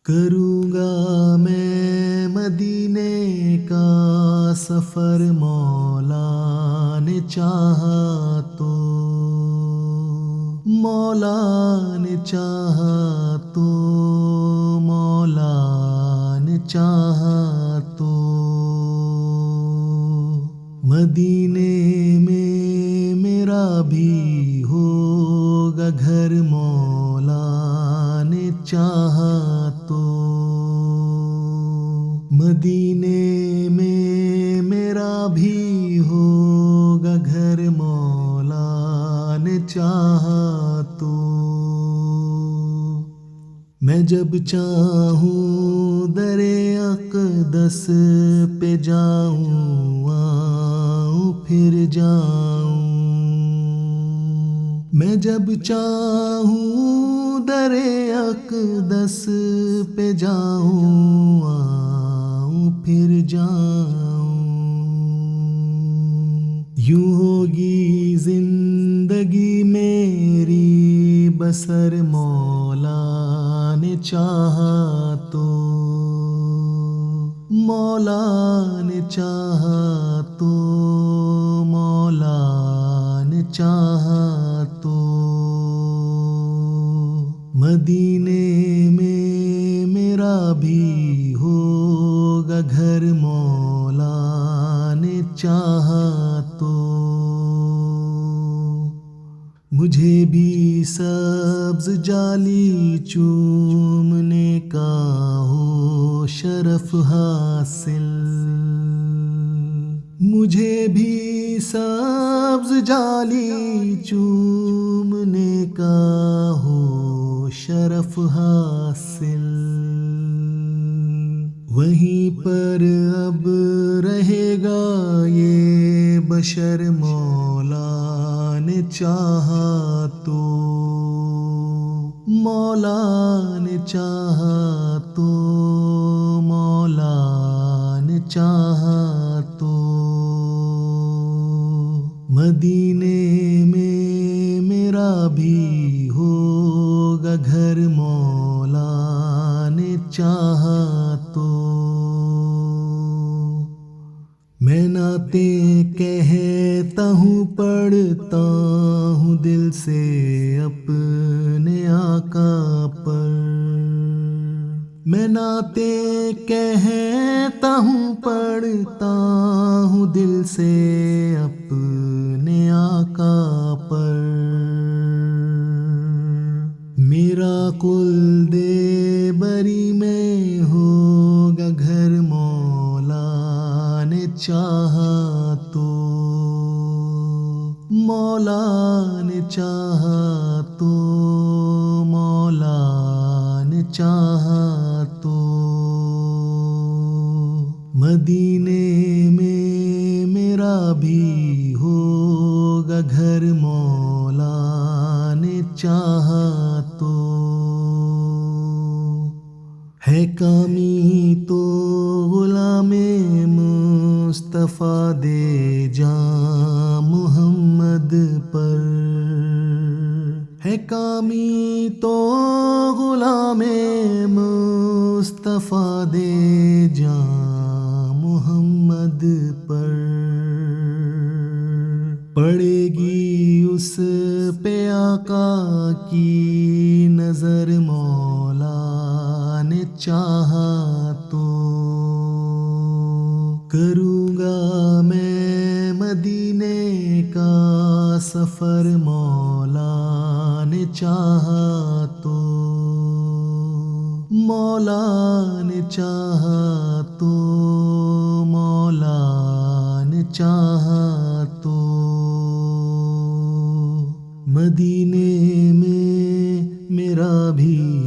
کروں گا میں مدینے کا سفر، مولا نے چاہا تو، مولا نے چاہا تو، مولا نے چاہا تو۔ مدینے میں میرا بھی ہوگا گھر، مولا نے چاہا تو۔ مدینے میں میرا بھی ہوگا گھر، مولا نے چاہا تو۔ میں جب چاہوں در اقدس پہ جاؤں، آؤں پھر جاؤں۔ میں جب چاہوں در اقدس پہ جاؤں، آؤں پھر جاؤں۔ یوں ہوگی زندگی میری بسر، مولا نے چاہا تو، مولا نے چاہا تو، مولا نے چاہا تو۔ مدینے میں میرا بھی ہوگا گھر، مولا نے چاہا تو۔ مجھے بھی سبز جالی چومنے کا ہو شرف حاصل، مجھے بھی سبز جالی چومنے کا ہو شرف حاصل۔ وہیں پر اب رہے گا یہ بشر، مولا نے چاہا تو، مولا نے چاہا تو، مولا نے چاہا تو۔ مدینے میں میرا بھی ہوگا گھر، مولا نے چاہا تو۔ میں نعتیں کہتا ہوں، پڑھتا ہوں دل سے اپنے آقا پر۔ میں نعتیں کہتا ہوں، پڑھتا ہوں دل سے اپنے آقا پر۔ میرا کل دے بری میں ہوگا گھر، مولا نے چاہا تو، مولا نے چاہا تو، مولا نے چاہا تو۔ مدینے میں میرا بھی ہوگا گھر، مولا نے چاہا تو۔ ہے کامی تو غلام مصطفیٰ دے جاں محمد پر، ہے کامی تو غلام مصطفیٰ دے جاں محمد پر۔ پڑے گی اس پہ آقا کی نظر، مولا نے چاہا تو۔ کروں گا میں مدینے کا سفر، مولا نے چاہا تو، مولا نے چاہا تو، مولا نے چاہا تو۔ مدینے میں میرا بھی